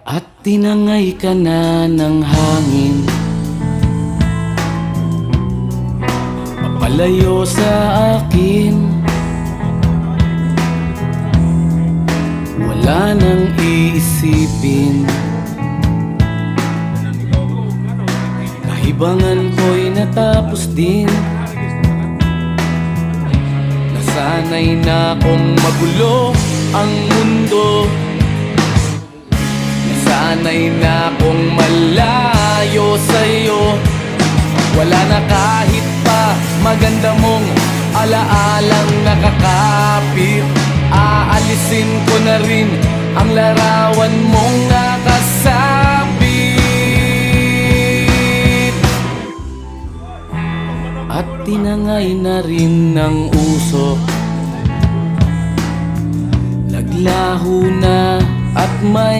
At tinangay ka na ng hangin, papalayo sa akin. Wala nang iisipin, kahibangan ko'y natapos din. Nasanay na kong magulo ang mundo, nasanay na kong malayo sa'yo. Wala na kahit pa maganda mong alaalang nakakapit. Aalisin ko na rin ang larawan mong nakasabit. At tinangay na rin ng usok, naglaho na at may